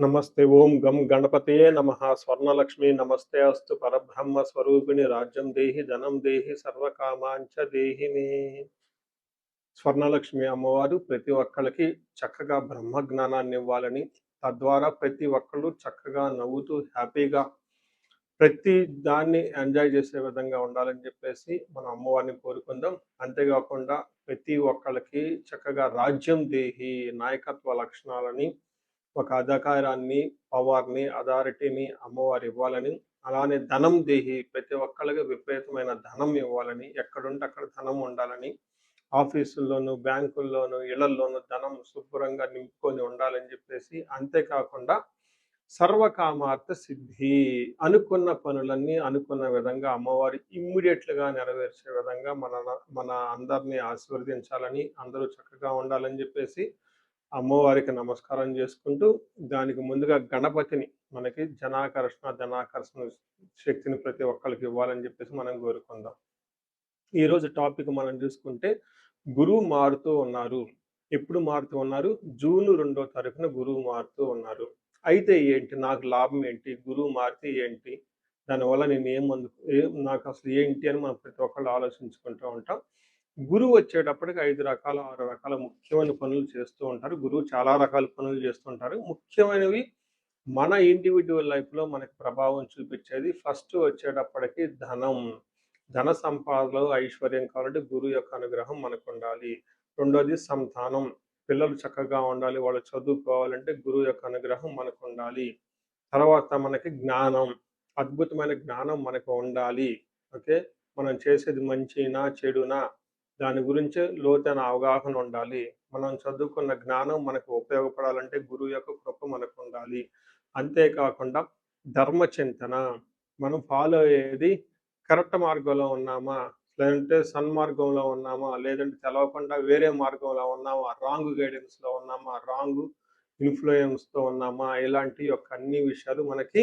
నమస్తే ఓం గం గణపతయే నమః స్వర్ణలక్ష్మి నమస్తే అస్తు పరబ్రహ్మ స్వరూపిణి రాజ్యం దేహి ధనం దేహి సర్వకామాంచ దేహి మే. స్వర్ణలక్ష్మి అమ్మవారు ప్రతి ఒక్కళ్ళకి చక్కగా బ్రహ్మ జ్ఞానాన్ని ఇవ్వాలని, తద్వారా ప్రతి ఒక్కళ్ళు చక్కగా నవ్వుతూ హ్యాపీగా ప్రతి దాన్ని ఎంజాయ్ చేసే విధంగా ఉండాలని చెప్పేసి మనం అమ్మవారిని కోరుకుందాం. అంతేకాకుండా ప్రతి ఒక్కళ్ళకి చక్కగా రాజ్యం దేహి నాయకత్వ లక్షణాలని, ఒక అధికారాన్ని, పవర్‌ని, అథారిటీని అమ్మవారు ఇవ్వాలని, అలానే ధనం దేహి ప్రతి ఒక్కళ్ళకి విపరీతమైన ధనం ఇవ్వాలని, ఎక్కడుంటే అక్కడ ధనం ఉండాలని, ఆఫీసుల్లోనూ, బ్యాంకుల్లోనూ, ఇళ్లల్లోనూ ధనం శుభ్రంగా నింపుకొని ఉండాలని చెప్పేసి, అంతేకాకుండా సర్వకామార్థ సిద్ధి అనుకున్న పనులన్నీ అనుకున్న విధంగా అమ్మవారు ఇమ్మీడియట్‌గా నెరవేర్చే విధంగా మన అందరిని ఆశీర్వదించాలని, అందరూ చక్కగా ఉండాలని చెప్పేసి అమ్మవారికి నమస్కారం చేసుకుంటూ, దానికి ముందుగా గణపతిని మనకి జనాకర్షణ, ధనాకర్షణ శక్తిని ప్రతి ఒక్కళ్ళకి ఇవ్వాలని చెప్పేసి మనం కోరుకుందాం. ఈరోజు టాపిక్ మనం చూసుకుంటే గురువు మారుతూ ఉన్నారు. ఎప్పుడు మారుతూ ఉన్నారు? జూన్ 2వ తారీఖున గురువు మారుతూ ఉన్నారు. అయితే ఏంటి? నాకు లాభం ఏంటి? గురువు మారితే ఏంటి? దానివల్ల నేను నాకు అసలు ఏంటి అని మనం ప్రతి ఒక్కళ్ళు ఆలోచించుకుంటూ ఉంటాం. గురువు వచ్చేటప్పటికి 5 రకాల, 6 రకాల ముఖ్యమైన పనులు చేస్తూ ఉంటారు. గురువు చాలా రకాల పనులు చేస్తుంటారు. ముఖ్యమైనవి మన ఇండివిడ్యువల్ లైఫ్‌లో మనకి ప్రభావం చూపించేది ఫస్ట్ వచ్చేటప్పటికి ధనం. ధన సంపాదనలో ఐశ్వర్యం కావాలంటే గురువు యొక్క అనుగ్రహం మనకుండాలి. రెండోది సంతానం. పిల్లలు చక్కగా ఉండాలి, వాళ్ళు చదువుకోవాలంటే గురువు యొక్క అనుగ్రహం మనకుండాలి. తర్వాత మనకి జ్ఞానం, అద్భుతమైన జ్ఞానం మనకు ఉండాలి. ఓకే. మనం చేసేది మంచినా, చెడునా దాని గురించి లోతైన అవగాహన ఉండాలి. మనం చదువుకున్న జ్ఞానం మనకు ఉపయోగపడాలంటే గురువు యొక్క కృప మనకుండాలి. అంతేకాకుండా ధర్మచింతన, మనం ఫాలో అయ్యేది కరెక్ట్ మార్గంలో ఉన్నామా? లేదంటే సన్మార్గంలో ఉన్నామా? లేదంటే తెలవకుండా వేరే మార్గంలో ఉన్నామా? రాంగ్ గైడెన్స్‌లో ఉన్నామా? రాంగ్ ఇన్‌ఫ్లూయెన్స్‌తో ఉన్నామా? ఇలాంటి యొక్క అన్ని విషయాలు మనకి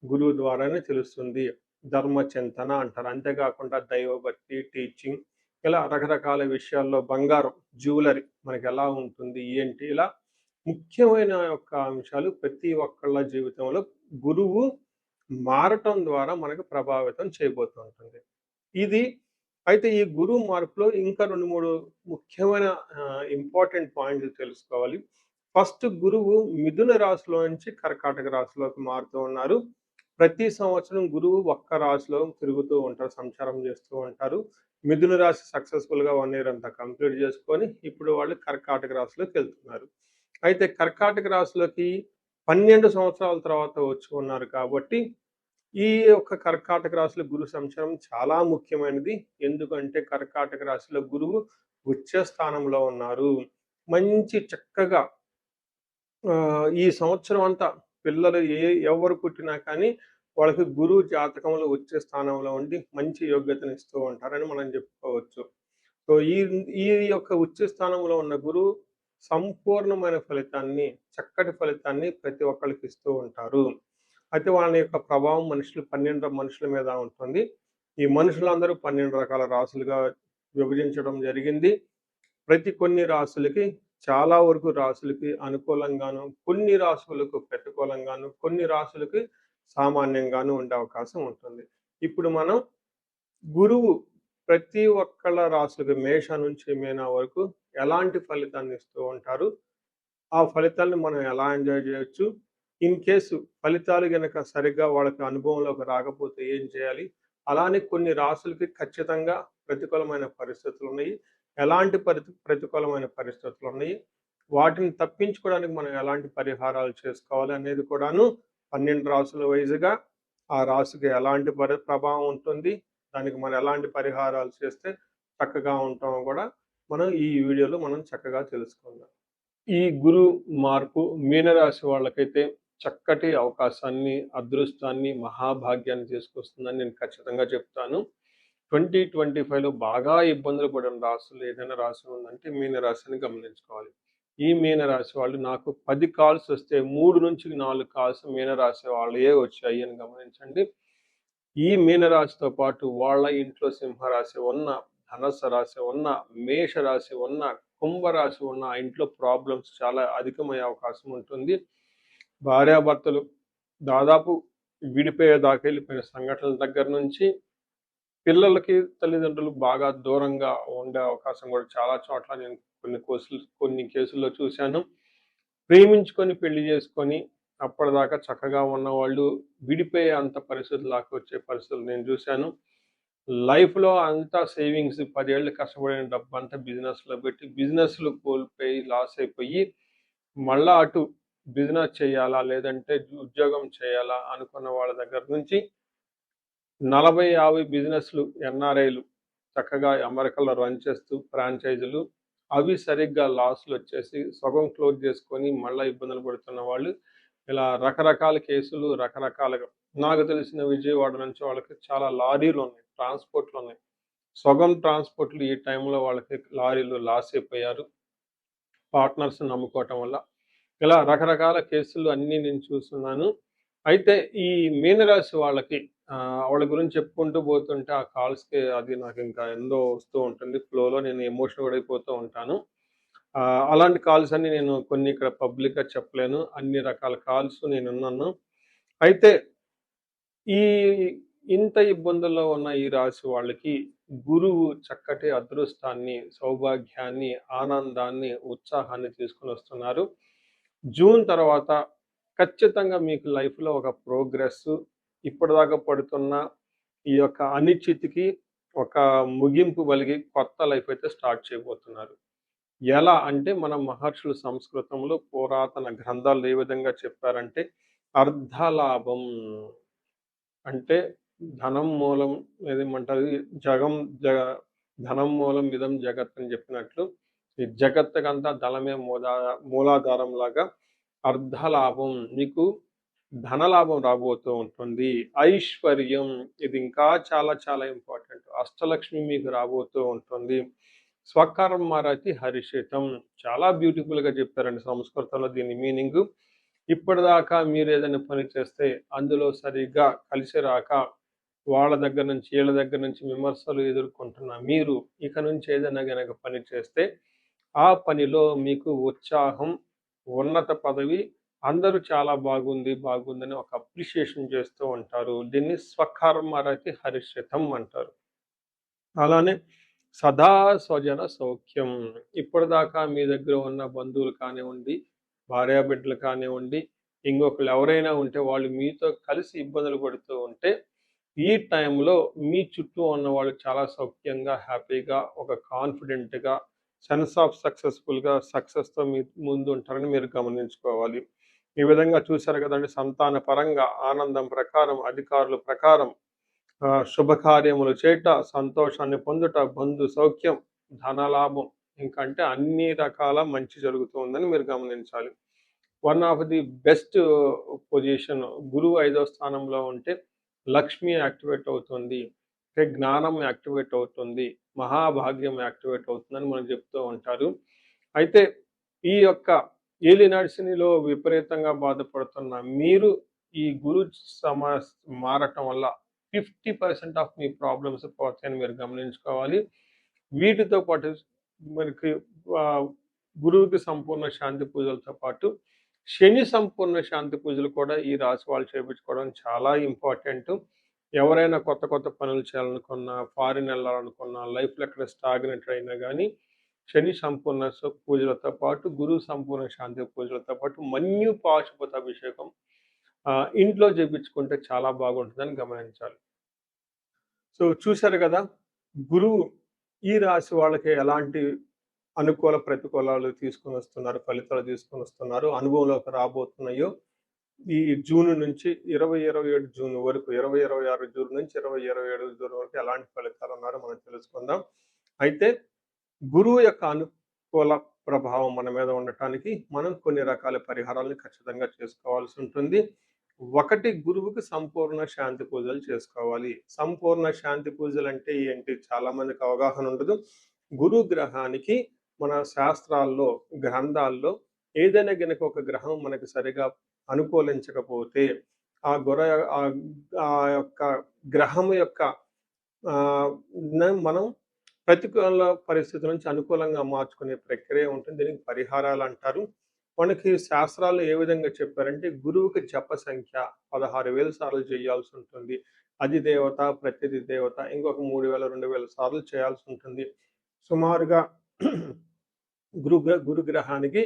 గురువు ద్వారానే తెలుస్తుంది. ధర్మచింతన అంటారు. అంతేకాకుండా దైవభక్తి, టీచింగ్ ఇలా రకరకాల విషయాల్లో బంగారం, జ్యువెలరీ మనకెలా ఉంటుంది? ఏంటి? ఇలా ముఖ్యమైన యొక్క అంశాలు ప్రతి ఒక్కళ్ళ జీవితంలో గురువు మారటం ద్వారా మనకు ప్రభావితం చేయబోతూ ఉంటుంది. ఇది అయితే ఈ గురువు మార్పులో ఇంకా 2, 3 ముఖ్యమైన ఇంపార్టెంట్ పాయింట్లు తెలుసుకోవాలి. ఫస్ట్ గురువు మిథున రాశిలో నుంచి కర్కాటక రాశిలోకి మారుతూ ఉన్నారు. ప్రతి సంవత్సరం గురువు ఒక్క రాశిలో తిరుగుతూ ఉంటారు, సంచారం చేస్తూ ఉంటారు. మిథున రాశి సక్సెస్‌ఫుల్‌గా 1 ఇయర్ అంతా కంప్లీట్ చేసుకొని ఇప్పుడు వాళ్ళు కర్కాటక రాశిలోకి వెళ్తున్నారు. అయితే కర్కాటక రాశిలోకి 12 సంవత్సరాల తర్వాత వచ్చి ఉన్నారు కాబట్టి ఈ యొక్క కర్కాటక రాశిలో గురు సంచారం చాలా ముఖ్యమైనది. ఎందుకంటే కర్కాటక రాశిలో గురువు ఉచ్చ స్థానంలో ఉన్నారు. మంచి చక్కగా ఈ సంవత్సరం అంతా పిల్లలు ఎవరు పుట్టినా కానీ వాళ్ళకి గురువు జాతకంలో ఉచ్చ స్థానంలో ఉండి మంచి యోగ్యతనిస్తూ ఉంటారని మనం చెప్పుకోవచ్చు. సో, ఈ ఈ యొక్క ఉచ్చ స్థానంలో ఉన్న గురువు సంపూర్ణమైన ఫలితాన్ని, చక్కటి ఫలితాన్ని ప్రతి ఒక్కళ్ళకి ఇస్తూ ఉంటారు. అయితే వాళ్ళ యొక్క ప్రభావం 12 మనుషుల మీద ఉంటుంది. ఈ మనుషులందరూ 12 రకాల రాసులుగా విభజించడం జరిగింది. కొన్ని రాసులకి చాలా వరకు రాసులకి అనుకూలంగాను, కొన్ని రాసులకు ప్రతికూలంగాను, కొన్ని రాసులకి సామాన్యంగాను ఉండే అవకాశం ఉంటుంది. ఇప్పుడు మనం గురువు ప్రతి ఒక్కళ్ళ రాసులకి మేష నుంచి మీన వరకు ఎలాంటి ఫలితాన్ని ఇస్తూ ఉంటారు? ఆ ఫలితాలను మనం ఎలా ఎంజాయ్ చేయొచ్చు? ఇన్ కేసు ఫలితాలు గనక సరిగ్గా వాళ్ళకి అనుభవంలోకి రాకపోతే ఏం చేయాలి? అలానే కొన్ని రాసులకి ఖచ్చితంగా ప్రతికూలమైన పరిస్థితులున్నాయి. ఎలాంటి ప్రతికూలమైన పరిస్థితులున్నాయి? వాటిని తప్పించుకోవడానికి మనం ఎలాంటి పరిహారాలు చేసుకోవాలి అనేది కూడాను 12 రాసుల వైస్‌గా ఆ రాశికి ఎలాంటి ప్రభావం ఉంటుంది? దానికి మనం ఎలాంటి పరిహారాలు చేస్తే చక్కగా ఉంటామో కూడా మనం ఈ వీడియోలో మనం చక్కగా తెలుసుకుందాం. ఈ గురు మార్పు మీనరాశి వాళ్ళకైతే చక్కటి అవకాశాన్ని, అదృష్టాన్ని, మహాభాగ్యాన్ని తీసుకొస్తుందని నేను ఖచ్చితంగా చెప్తాను. 2025లో బాగా ఇబ్బందులు పడిన రాశులు ఏదైనా రాశి ఉందంటే మీనరాశిని గమనించుకోవాలి. ఈ మీనరాశి వాళ్ళు నాకు 10 కాల్స్ వస్తే 3-4 కాల్స్ మీనరాశి వాళ్ళయే వచ్చాయి అని గమనించండి. ఈ మీనరాశితో పాటు వాళ్ళ ఇంట్లో సింహరాశి ఉన్న, ధనస్సు రాశి ఉన్న, మేష రాశి ఉన్న, కుంభరాశి ఉన్న ఆ ఇంట్లో ప్రాబ్లమ్స్ చాలా అధికమయ్యే అవకాశం ఉంటుంది. భార్యాభర్తలు దాదాపు విడిపోయేదాకా వెళ్ళిపోయిన సంఘటనల దగ్గర నుంచి పిల్లలకి తల్లిదండ్రులు బాగా దూరంగా ఉండే అవకాశం కూడా చాలా చోట్ల నేను కొన్ని కేసుల్లో చూశాను. ప్రేమించుకొని పెళ్లి చేసుకొని అప్పటిదాకా చక్కగా ఉన్నవాళ్ళు విడిపోయే అంత పరిస్థితులు దాకా వచ్చే పరిస్థితులు నేను చూశాను. లైఫ్‌లో అంతా సేవింగ్స్ 10 ఏళ్ళు కష్టపడిన డబ్బంతా బిజినెస్‌లో పెట్టి బిజినెస్‌లు కోల్పోయి లాస్ అయిపోయి మళ్ళా అటు బిజినెస్ చేయాలా? లేదంటే ఉద్యోగం చేయాలా? అనుకున్న వాళ్ళ దగ్గర నుంచి 40, 50 బిజినెస్‌లు ఎన్ఆర్ఐలు చక్కగా అమెరికాలో రన్ చేస్తూ ఫ్రాంచైజీలు అవి సరిగ్గా లాస్‌లొచ్చేసి సగం క్లోజ్ చేసుకొని మళ్ళా ఇబ్బందులు పడుతున్న వాళ్ళు ఇలా రకరకాల కేసులు రకరకాలుగా నాకు తెలిసిన విజయవాడ నుంచి వాళ్ళకి చాలా లారీలున్నాయి. ట్రాన్స్‌పోర్ట్‌లున్నాయి. సగం ట్రాన్స్‌పోర్ట్‌లు ఈ టైంలో వాళ్ళకి లారీలు లాస్ అయిపోయారు. పార్ట్నర్స్‌ని నమ్ముకోవటం వల్ల. ఇలా రకరకాల కేసులు అన్నీ నేను చూస్తున్నాను. అయితే ఈ మీనరాశి వాళ్ళకి వాళ్ళ గురించి చెప్పుకుంటూ పోతుంటే ఆ కాల్స్‌కి అది నాకింకా ఎందో వస్తూ ఉంటుంది. ఫ్లోలో నేను ఎమోషన్ కూడా అయిపోతూ ఉంటాను. అలాంటి కాల్స్ అన్ని నేను కొన్ని ఇక్కడ పబ్లిక్‌గా చెప్పలేను. అన్ని రకాల కాల్స్ నేనున్నాను. అయితే ఈ ఇంత ఇబ్బందుల్లో ఉన్న ఈ రాశి వాళ్ళకి గురువు చక్కటి అదృష్టాన్ని, సౌభాగ్యాన్ని, ఆనందాన్ని, ఉత్సాహాన్ని తీసుకొనొస్తున్నారు. జూన్ తర్వాత ఖచ్చితంగా మీకు లైఫ్‌లో ఒక ప్రోగ్రెస్సు, ఇప్పటిదాకా పడుతున్న ఈ యొక్క అనిశ్చితికి ఒక ముగింపు పలికి కొత్త లైఫ్ అయితే స్టార్ట్ చేయబోతున్నారు. ఎలా అంటే మన మహర్షులు సంస్కృతంలో పురాతన గ్రంథాల్లో ఏ విధంగా చెప్పారంటే అర్ధలాభం అంటే ధనం మూలం ఏదేమంటారు జగం జగ ధనం మూలం ఇదం జగత్ అని చెప్పినట్లు ఈ జగత్తుకంతా ధనమే మూలాధారం లాగా అర్ధలాభం మీకు ధనలాభం రాబోతూ ఉంటుంది. ఐశ్వర్యం ఇది ఇంకా చాలా చాలా ఇంపార్టెంట్. అష్టలక్ష్మి మీకు రాబోతూ ఉంటుంది. స్వకర్మరతి హర్షితం చాలా బ్యూటిఫుల్గా చెప్పారండి సంస్కృతంలో దీని మీనింగ్. ఇప్పటిదాకా మీరు ఏదైనా పని చేస్తే అందులో సరిగ్గా కలిసి రాక వాళ్ళ దగ్గర నుంచి వీళ్ళ దగ్గర నుంచి విమర్శలు ఎదుర్కొంటున్న మీరు ఇక నుంచి ఏదైనా గనక పని చేస్తే ఆ పనిలో మీకు ఉత్సాహం, ఉన్నత పదవి అందరూ చాలా బాగుంది బాగుందని ఒక అప్రిషియేషన్ చేస్తూ ఉంటారు. దీన్ని స్వకర్మరతి హర్షితం అంటారు. అలానే సదా స్వజన సౌఖ్యం ఇప్పటిదాకా మీ దగ్గర ఉన్న బంధువులు కానివ్వండి, భార్యాబిడ్డలు కానివ్వండి, ఇంకొకళ్ళు ఎవరైనా ఉంటే వాళ్ళు మీతో కలిసి ఇబ్బందులు పడుతూ ఉంటే ఈ టైంలో మీ చుట్టూ ఉన్న వాళ్ళు చాలా సౌఖ్యంగా, హ్యాపీగా, ఒక కాన్ఫిడెంట్‌గా, సెన్స్ ఆఫ్ సక్సెస్‌తో మీ ముందు ఉంటారని మీరు గమనించుకోవాలి. ఈ విధంగా చూశారు కదండీ! సంతాన పరంగా, ఆనందం ప్రకారం, అధికారుల ప్రకారం శుభకార్యములు చేయుట, సంతోషాన్ని పొందుట, బంధు సౌఖ్యం, ధనలాభం ఇంకంటే అన్ని రకాల మంచి జరుగుతూ ఉందని మీరు గమనించాలి. One of the best position గురువు 5వ స్థానంలో ఉంటే లక్ష్మి యాక్టివేట్ అవుతుంది. అంటే జ్ఞానం యాక్టివేట్ అవుతుంది. మహాభాగ్యం యాక్టివేట్ అవుతుందని మనం చెప్తూ ఉంటారు. అయితే ఈ యొక్క ఏలినాటి శనిలో విపరీతంగా బాధపడుతున్న మీరు ఈ గురు సమా మారటం వల్ల 50% ఆఫ్ మీ ప్రాబ్లమ్స్ పోతాయని మీరు గమనించుకోవాలి. వీటితో పాటు మనకి గురువుకి సంపూర్ణ శాంతి పూజలతో పాటు శని సంపూర్ణ శాంతి పూజలు కూడా ఈ రాశి వాళ్ళు చేయించుకోవడం చాలా ఇంపార్టెంట్. ఎవరైనా కొత్త కొత్త పనులు చేయాలనుకున్నా, ఫారిన్ వెళ్ళాలనుకున్నా, లైఫ్‌లో ఎక్కడ స్టాగ్నెట్ అయినా కానీ శని సంపూర్ణ పూజలతో పాటు గురు సంపూర్ణ శాంతి పూజలతో పాటు మన్యు పాశుపత అభిషేకం ఇంట్లో చేపించుకుంటే చాలా బాగుంటుందని గమనించాలి. సో చూశారు కదా! గురువు ఈ రాశి వాళ్ళకి ఎలాంటి అనుకూల ప్రతికూలాలు తీసుకొనొస్తున్నారు, ఫలితాలు తీసుకొనొస్తున్నారు, అనుభవంలోకి రాబోతున్నాయో ఈ జూన్ నుంచి 2027 జూన్ వరకు 2026 జూన్ నుంచి 2027 జూన్ వరకు ఎలాంటి ఫలితాలు ఉన్నారో మనం తెలుసుకుందాం. అయితే గురువు యొక్క అనుకూల ప్రభావం మన మీద ఉండటానికి మనం కొన్ని రకాల పరిహారాలను ఖచ్చితంగా చేసుకోవాల్సి ఉంటుంది. ఒకటి గురువుకి సంపూర్ణ శాంతి పూజలు చేసుకోవాలి. సంపూర్ణ శాంతి పూజలు అంటే ఏంటి? చాలా మందికి అవగాహన ఉండదు. గురు గ్రహానికి మన శాస్త్రాల్లో, గ్రంథాల్లో ఏదైనా గనక ఒక గ్రహం మనకి సరిగా అనుకూలించకపోతే ఆ గుర ఆ యొక్క గ్రహం యొక్క మనం ప్రతికూల పరిస్థితుల నుంచి అనుకూలంగా మార్చుకునే ప్రక్రియ ఉంటుంది. దీనికి పరిహారాలు అంటారు. మనకి శాస్త్రాల్లో ఏ విధంగా చెప్పారంటే గురువుకి జప సంఖ్య 16,000 సార్లు చేయాల్సి ఉంటుంది. అధిదేవత, ప్రత్యధి దేవత ఇంకొక 3,000, 2,000 సార్లు చేయాల్సి ఉంటుంది. సుమారుగా గురుగ్రహానికి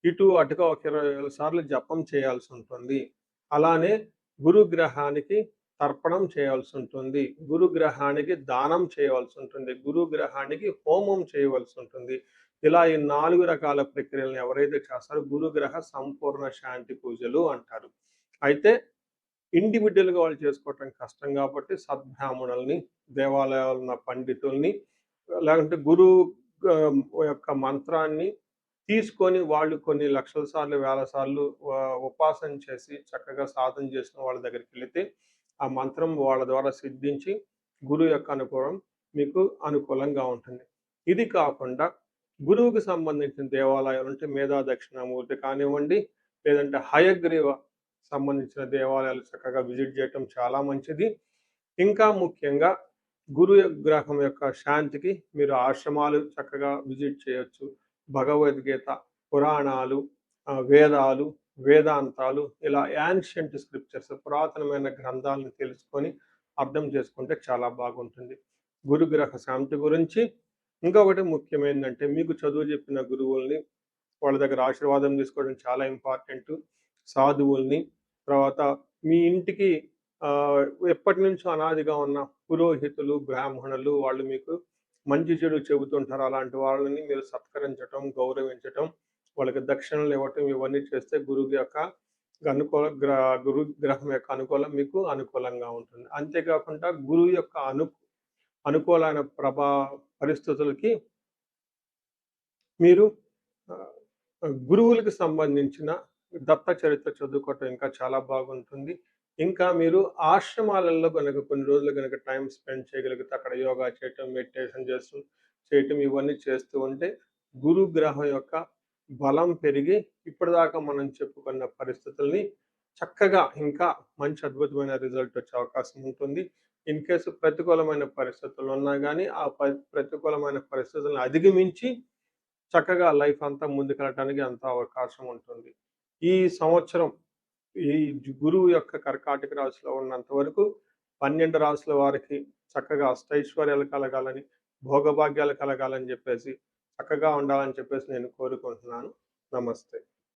ఇటు అటుగా ఒక 20,000 సార్లు జపం చేయాల్సి ఉంటుంది. అలానే గురుగ్రహానికి తర్పణం చేయాల్సి ఉంటుంది. గురుగ్రహానికి దానం చేయవలసి ఉంటుంది. గురుగ్రహానికి హోమం చేయవలసి ఉంటుంది. ఇలా ఈ 4 రకాల ప్రక్రియలను ఎవరైతే చేస్తారో గురుగ్రహ సంపూర్ణ శాంతి పూజలు అంటారు. అయితే ఇండివిడ్యువల్‌గా వాళ్ళు చేసుకోవటం కష్టం కాబట్టి సద్బ్రాహ్మణుల్ని, దేవాలయాల్లో ఉన్న పండితుల్ని, లేకుంటే గురువు యొక్క మంత్రాన్ని తీసుకొని వాళ్ళు కొన్ని లక్షల సార్లు, వేల సార్లు ఉపాసన చేసి చక్కగా సాధన చేసిన వాళ్ళ దగ్గరికెళితే ఆ మంత్రం వాళ్ళ ద్వారా సిద్ధించి గురువు యొక్క అనుగ్రహం మీకు అనుకూలంగా ఉంటుంది. ఇది కాకుండా గురువుకి సంబంధించిన దేవాలయాలు అంటే మేధా దక్షిణామూర్తి కానివ్వండి, లేదంటే హయగ్రీవ సంబంధించిన దేవాలయాలు చక్కగా విజిట్ చేయటం చాలా మంచిది. ఇంకా ముఖ్యంగా గురు గ్రహం యొక్క శాంతికి మీరు ఆశ్రమాలు చక్కగా విజిట్ చేయొచ్చు. భగవద్గీత, పురాణాలు, వేదాలు, వేదాంతాలు ఇలా యాన్షియంట్ స్క్రిప్చర్స్ పురాతనమైన గ్రంథాలను తెలుసుకొని అర్థం చేసుకుంటే చాలా బాగుంటుంది. గురుగ్రహ శాంతి గురించి ఇంకొకటి ముఖ్యమైనదంటే మీకు చదువు చెప్పిన గురువుల్ని వాళ్ళ దగ్గర ఆశీర్వాదం తీసుకోవడం చాలా ఇంపార్టెంట్. సాధువుల్ని, తర్వాత మీ ఇంటికి ఎప్పటి నుంచో అనాదిగా ఉన్న పురోహితులు, బ్రాహ్మణులు వాళ్ళు మీకు మంచి చెడు చెబుతుంటారు. అలాంటి వాళ్ళని మీరు సత్కరించటం, గౌరవించటం, వాళ్ళకి దక్షిణలు ఇవ్వటం ఇవన్నీ చేస్తే గురువు యొక్క గురు గ్రహం యొక్క అనుకూలం మీకు అనుకూలంగా ఉంటుంది. అంతేకాకుండా గురువు యొక్క అనుకూలమైన పరిస్థితులకి మీరు గురువులకు సంబంధించిన దత్త చరిత్ర చదువుకోవటం ఇంకా చాలా బాగుంటుంది. ఇంకా మీరు ఆశ్రమాలలో గనక కొన్ని రోజులు గనక టైం స్పెండ్ చేయగలిగితే అక్కడ యోగా చేయటం, మెడిటేషన్ చేయటం ఇవన్నీ చేస్తూ ఉంటే గురుగ్రహం యొక్క బలం పెరిగి ఇప్పటిదాకా మనం చెప్పుకున్న పరిస్థితుల్ని చక్కగా ఇంకా మంచి అద్భుతమైన రిజల్ట్ వచ్చే అవకాశం ఉంటుంది. ఇన్ కేసు ప్రతికూలమైన పరిస్థితులు ఉన్నా కానీ ఆ ప్రతికూలమైన పరిస్థితులను అధిగమించి చక్కగా లైఫ్ అంతా ముందుకెళ్ళటానికి అంత అవకాశం ఉంటుంది. ఈ సంవత్సరం ఈ గురువు యొక్క కర్కాటక రాశిలో ఉన్నంత వరకు 12 రాశుల వారికి చక్కగా అష్టైశ్వర్యాలు కలగాలని, భోగభాగ్యాలు కలగాలని చెప్పేసి చక్కగా ఉండాలని చెప్పేసి నేను కోరుకుంటున్నాను. నమస్తే.